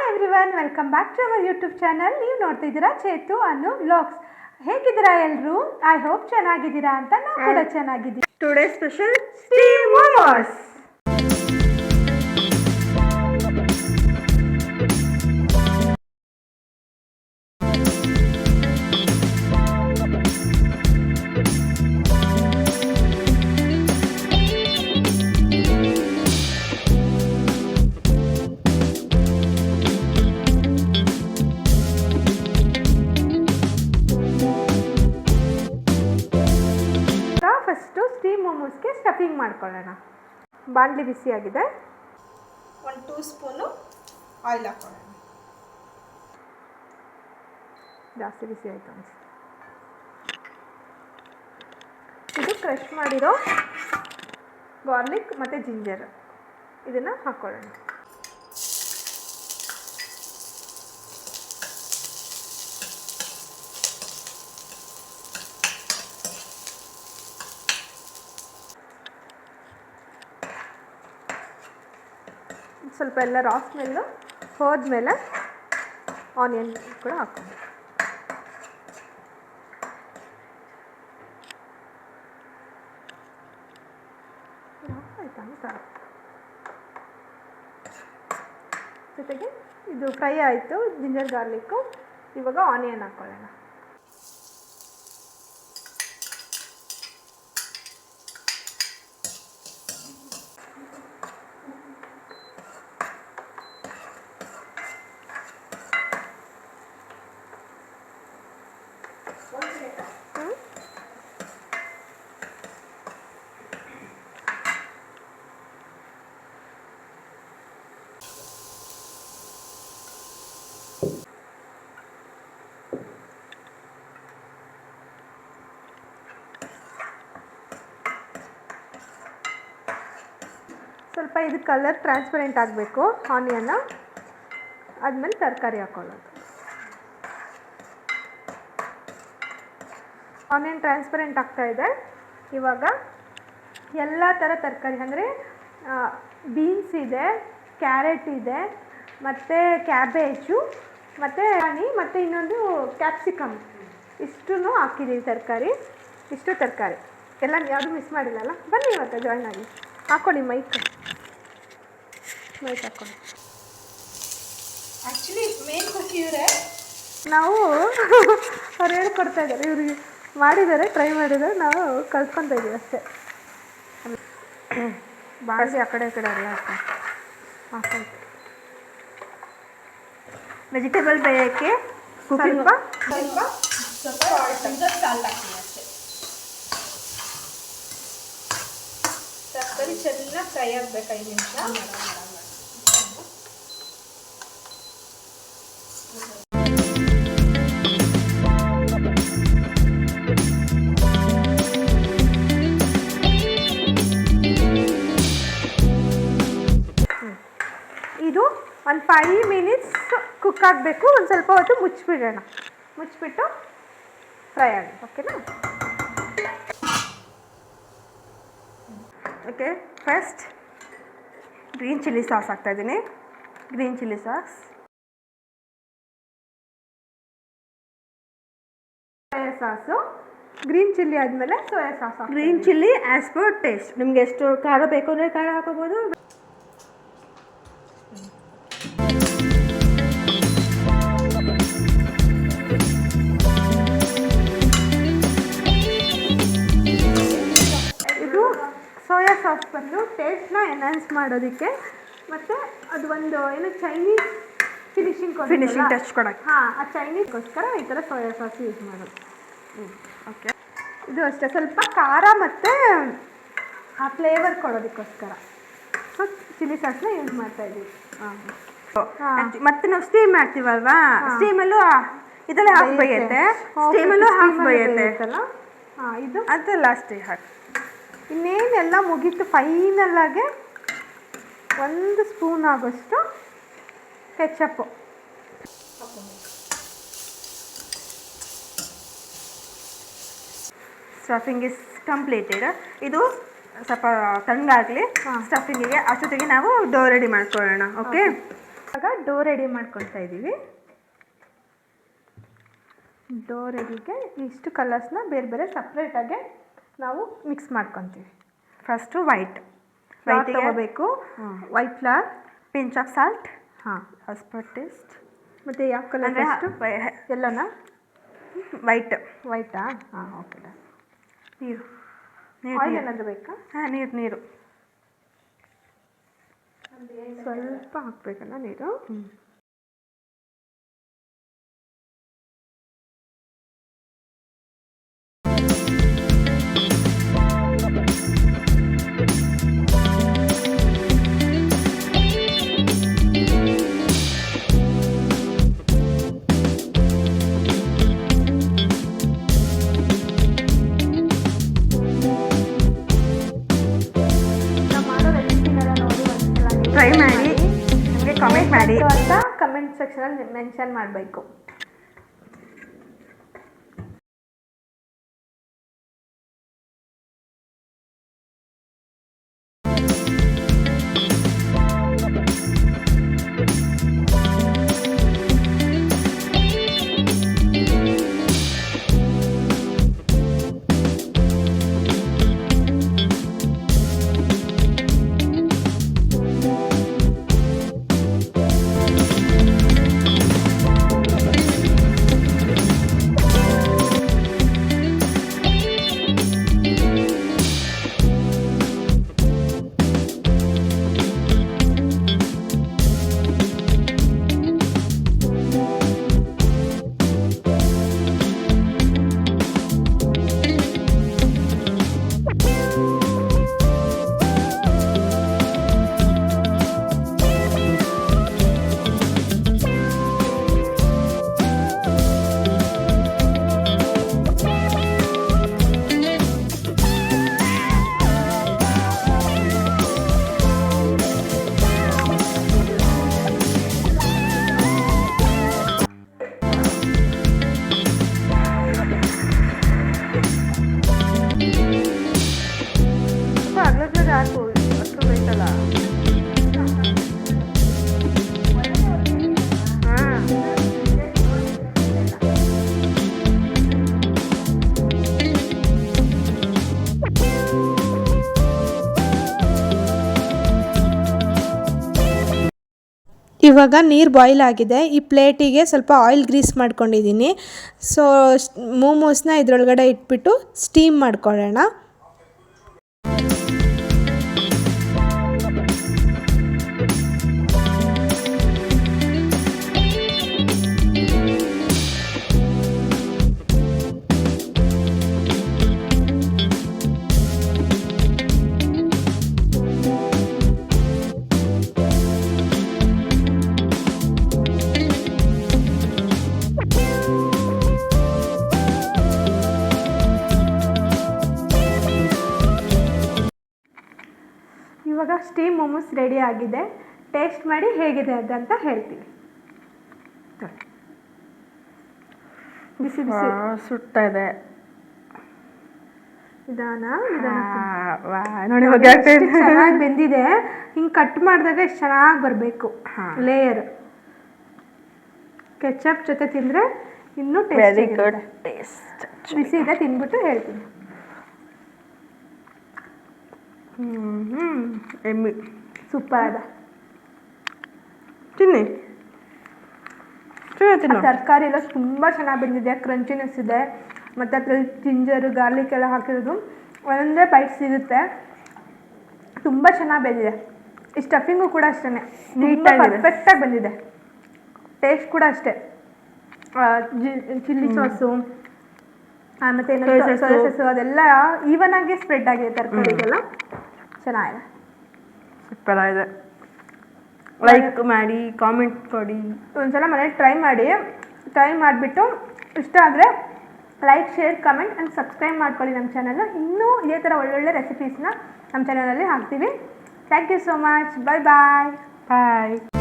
Everyone, welcome back to our YouTube channel. ನೀವು ನೋಡ್ತಾ ಇದ್ದೀರಾ ಚೇತು ಅನ್ನು ವ್ಲಾಗ್ಸ್. ಹೇಗಿದ್ದೀರಾ ಎಲ್ಲರೂ? ಐ ಹೋಪ್ ಚೆನ್ನಾಗಿದ್ದೀರಾ ಅಂತ. ನಾವು ಕೂಡ ಚೆನ್ನಾಗಿದ್ದೀವಿ. Today special steam momos. First steam ಮೋಮೋಸ್ಗೆ ಸ್ಟಫಿಂಗ್ ಮಾಡ್ಕೊಳ್ಳೋಣ. ಬಾಣಲಿ ಬಿಸಿಯಾಗಿದೆ. 1 ಸ್ಪೂನು ಆಯಿಲ್ ಹಾಕೊಳ್ಳೋಣ. ಜಾಸ್ತಿ ಬಿಸಿ ಆಯಿತು ಅನಿಸುತ್ತೆ. ಇದು ಕ್ರಷ್ ಮಾಡಿರೋ ಗಾರ್ಲಿಕ್ ಮತ್ತು ಜಿಂಜರ್, ಇದನ್ನು ಹಾಕ್ಕೊಳ್ಳೋಣ. ಸ್ವಲ್ಪ ಎಲ್ಲ ರಾ ಸ್ಮೆಲ್ಲು ಹೋದ್ಮೇಲೆ ಆನಿಯನ್ ಕೂಡ ಹಾಕ್ಕೊಂಡು ಆಯ್ತಾ ಅಂತ. ಜೊತೆಗೆ ಇದು ಫ್ರೈ ಆಯಿತು, ಜಿಂಜರ್ ಗಾರ್ಲಿಕ್ಕು. ಇವಾಗ ಆನಿಯನ್ ಹಾಕ್ಕೊಳ್ಳೋಣ. ಸ್ವಲ್ಪ ಇದು ಕಲರ್ ಟ್ರಾನ್ಸ್ಪರೆಂಟ್ ಆಗಬೇಕು ಆನಿಯನ್ನ. ಆದಮೇಲೆ ತರಕಾರಿ ಹಾಕ್ಕೊಳ್ಳೋದು. ಆನಿಯನ್ ಟ್ರಾನ್ಸ್ಪರೆಂಟ್ ಆಗ್ತಾಯಿದೆ. ಇವಾಗ ಎಲ್ಲ ಥರ ತರಕಾರಿ ಅಂದರೆ ಬೀನ್ಸ್ ಇದೆ, ಕ್ಯಾರೆಟ್ ಇದೆ, ಮತ್ತು ಕ್ಯಾಬೇಜು, ಮತ್ತು ಮತ್ತು ಇನ್ನೊಂದು ಕ್ಯಾಪ್ಸಿಕಮ್, ಇಷ್ಟೂ ಹಾಕಿದ್ದೀವಿ ತರಕಾರಿ. ಇಷ್ಟು ತರಕಾರಿ ಎಲ್ಲ ಯಾವುದು ಮಿಸ್ ಮಾಡಿಲ್ಲಲ್ಲ. ಬನ್ನಿ ಇವತ್ತು ಜಾಯ್ನ್ ಆಗಿ. ಹಾಕ್ಕೊಳ್ಳಿ ಮೈಕ್ ಹಾಕ್ಕೊಳ್ಳಿ. ಆ್ಯಕ್ಚುಲಿ ಮೇನ್ ಕುಕ್ ಇವರೇ. ನಾವು ಅವ್ರು ಹೇಳ್ಕೊಡ್ತಾ ಇದ್ದಾರೆ, ಇವ್ರಿಗೆ ಮಾಡಿದ್ದಾರೆ, ಟ್ರೈ ಮಾಡಿದ್ದಾರೆ, ನಾವು ಕಲ್ತ್ಕೊತಾ ಇದ್ದೀವಿ ಅಷ್ಟೇ. ಬಾಳಿಸಿ ಆ ಕಡೆ ಈ ಕಡೆ ಎಲ್ಲ ಹಾಕ್ಕೊಂಡು ವೆಜಿಟೇಬಲ್ ಬೇಯೋಕ್ಕೆ ಸ್ವಲ್ಪ ಸಾಲ್ಟ್ ಹಾಕ್ತೀನಿ ಅಷ್ಟೇ. ತರಕಾರಿ ಚೆನ್ನಾಗಿ ಫ್ರೈ ಆಗಬೇಕು 5 ನಿಮಿಷ. ಇದು ಒಂದು 5 ಮಿನಿಟ್ಸ್ ಕುಕ್ ಆಗಬೇಕು. ಒಂದು ಸ್ವಲ್ಪ ಹೊತ್ತು ಮುಚ್ಚಿಬಿಡೋಣ. ಮುಚ್ಚಿಬಿಟ್ಟು ಫ್ರೈ ಆಗಿ, ಓಕೆನಾ? Okay, first green chilli sauce ಹಾಕ್ತಾಯಿದ್ದೀನಿ. Green chilli sauce, soya sauce, green chilli ಆದಮೇಲೆ soya sauce. Green chilli as per taste. ನಿಮಗೆ ಎಷ್ಟು ಖಾರ ಬೇಕು ಅಂದರೆ ಖಾರ ಹಾಕೋಬೋದು. ಇದು ಸೋಯಾ ಸಾಸ್ ಬಂದು ಟೇಸ್ಟ್ನ ಎನ್ಹಾನ್ಸ್ ಮಾಡೋದಕ್ಕೆ, ಮತ್ತು ಅದು ಒಂದು ಏನು ಚೈನೀಸ್ ಫಿನಿಶಿಂಗ್ ಟಚ್ ಕೊಡೋಕ್ಕೆ. ಹಾಂ, ಆ ಚೈನೀಸ್ಗೋಸ್ಕರ ಈ ಥರ ಸೋಯಾ ಸಾಸ್ ಯೂಸ್ ಮಾಡೋದು. ಓಕೆ, ಇದು ಅಷ್ಟೇ ಸ್ವಲ್ಪ ಖಾರ ಮತ್ತು ಆ ಫ್ಲೇವರ್ ಕೊಡೋದಕ್ಕೋಸ್ಕರ ಸೊ ಚಿಲ್ಲಿ ಸಾಸ್ನ ಯೂಸ್ ಮಾಡ್ತಾಯಿದ್ದೀವಿ. ಮತ್ತೆ ನಾವು ಸ್ಟೀಮ್ ಮಾಡ್ತೀವಲ್ವಾ, ಸ್ಟೀಮಲ್ಲೂ ಇದೆಲ್ಲ ಹಾಫ್ ಬೇಯುತ್ತೆ, ಸ್ಟೀಮಲ್ಲೂ ಹಾಫ್ ಬೇಯುತ್ತೆ. ಹಾಂ, ಇದು ಅದು ಲಾಸ್ಟಿಗೆ ಹಾಕಿ. ಇನ್ನೇನೆಲ್ಲ ಮುಗೀತು. ಫೈನಲ್ಲಾಗೆ 1 ಸ್ಪೂನ್ ಆಗೋಷ್ಟು ಕೆಚಪ್ಪು. Stuffing is completed. ಇದು ಸ್ವಲ್ಪ ತಣ್ಣಗಾಗಲಿ ಸ್ಟಫಿಂಗಿಗೆ. ಅಷ್ಟೊತ್ತಿಗೆ ನಾವು ಡೋ ರೆಡಿ ಮಾಡ್ಕೊಳ್ಳೋಣ. ಓಕೆ, ಇವಾಗ ಡೋ ರೆಡಿ ಮಾಡ್ಕೊಳ್ತಾ ಇದ್ದೀವಿ. ಡೋ ರೆಡಿಗೆ ಇಷ್ಟು ಕಲರ್ಸ್ನ ಬೇರೆ ಬೇರೆ ಸಪ್ರೇಟಾಗಿ ನಾವು ಮಿಕ್ಸ್ ಮಾಡ್ಕೊತೀವಿ. ಫಸ್ಟು ವೈಟ್ ತಗೋಬೇಕು, white flower, pinch off salt, ಹಾಂ, ಆಸ್ ಪರ್ ಟೇಸ್ಟ್. ಮತ್ತು ಯಾವ ಕಲರ್ ಫಸ್ಟು? ಎಲ್ಲೋನಾ? ವೈಟಾ? ಹಾಂ, ಓಕೆ. ನೀರು ಆಯಿಲ್ ಏನಾದರೂ ಬೇಕಾ? ಹಾಂ, ನೀರು ಸ್ವಲ್ಪ ಹಾಕ್ಬೇಕಲ್ಲ ನೀರು. ಟ್ರೈ ಮಾಡಿ, ನಮಗೆ ಕಾಮೆಂಟ್ ಮಾಡಿ ಅಂತ ಕಮೆಂಟ್ ಸೆಕ್ಷನಲ್ಲಿ ಮೆನ್ಷನ್ ಮಾಡಬೇಕು. ಸಾಕು, ಅಷ್ಟು ಬೇಕಲ್ಲ. ಹಾಂ, ಇವಾಗ ನೀರು ಬಾಯ್ಲ್ ಆಗಿದೆ. ಈ ಪ್ಲೇಟಿಗೆ ಸ್ವಲ್ಪ ಆಯಿಲ್ ಗ್ರೀಸ್ ಮಾಡ್ಕೊಂಡಿದ್ದೀನಿ. ಸೊ ಮೋಮೋಸ್ನ ಇದರೊಳಗಡೆ ಇಟ್ಬಿಟ್ಟು ಸ್ಟೀಮ್ ಮಾಡ್ಕೊಳ್ಳೋಣ. ಇವಾಗ ಸ್ಟೀಮ್ ಮೋಮೋಸ್ ರೆಡಿ ಆಗಿದೆ. ಟೇಸ್ಟ್ ಮಾಡಿ ಹೇಗಿದೆ ಅಂತ ಹೇಳ್ತೀವಿ. ಬಿಸಿ ಬಿಸಿ ಸುಡ್ತಾ ಇದೆ. ನಿಧಾನ ನೋಡಿ, ಚೆನ್ನಾಗಿ ಬೆಂದಿದೆ. ಹಿಂಗೆ ಕಟ್ ಮಾಡಿದಾಗ ಎಷ್ಟು ಚೆನ್ನಾಗಿ ಬರಬೇಕು ಲೇಯರ್. ಕೆಚಪ್ ಜೊತೆ ತಿಂದರೆ ಇನ್ನೂ ಟೇಸ್ಟ್. ಬಿಸಿ ಇದೆ, ತಿಂದ್ಬಿಟ್ಟು ಹೇಳ್ತೀನಿ. ಎಮ್ಮಿ ಸೂಪರ್ ಅದ. ತಿನ್ನಿ. ತರಕಾರಿ ಎಲ್ಲ ತುಂಬ ಚೆನ್ನಾಗಿ ಬಂದಿದೆ, ಕ್ರಂಚಿನೆಸ್ ಇದೆ. ಮತ್ತು ಅದ್ರಲ್ಲಿ ಜಿಂಜರು ಗಾರ್ಲಿಕ್ ಎಲ್ಲ ಹಾಕಿರೋದು ಒಂದೇ ಬೈಟ್ ಸಿಗುತ್ತೆ. ತುಂಬ ಚೆನ್ನಾಗಿ ಬಂದಿದೆ. ಈ ಸ್ಟಫಿಂಗು ಕೂಡ ಅಷ್ಟೇ ನೀಟಾಗಿ ಪರ್ಫೆಕ್ಟಾಗಿ ಬಂದಿದೆ. ಟೇಸ್ಟ್ ಕೂಡ ಅಷ್ಟೇ. ಚಿಲ್ಲಿ ಸಾಸು ಮತ್ತು ಸೋಯಾ ಸಾಸು ಅದೆಲ್ಲ ಈವನ್ ಆಗಿ ಸ್ಪ್ರೆಡ್ ಆಗಿದೆ ತರಕಾರಿಗೆಲ್ಲ. ಚೆನ್ನಾಗಿದೆ, ಸೂಪರ್ ಆಗಿದೆ. ಲೈಕ್ ಮಾಡಿ, ಕಾಮೆಂಟ್ ಕೊಡಿ. ಒಂದ್ಸಲ ಮನೇಲಿ ಟ್ರೈ ಮಾಡಿಬಿಟ್ಟು ಇಷ್ಟ ಆದರೆ like, share, comment and subscribe ಮಾಡ್ಕೊಳ್ಳಿ ನಮ್ಮ ಚಾನಲ್ನ. ಇನ್ನೂ ಇದೇ ಥರ ಒಳ್ಳೊಳ್ಳೆ ರೆಸಿಪೀಸ್ನ ನಮ್ಮ ಚಾನಲಲ್ಲಿ ಹಾಕ್ತೀವಿ. Thank you so much. Bye bye.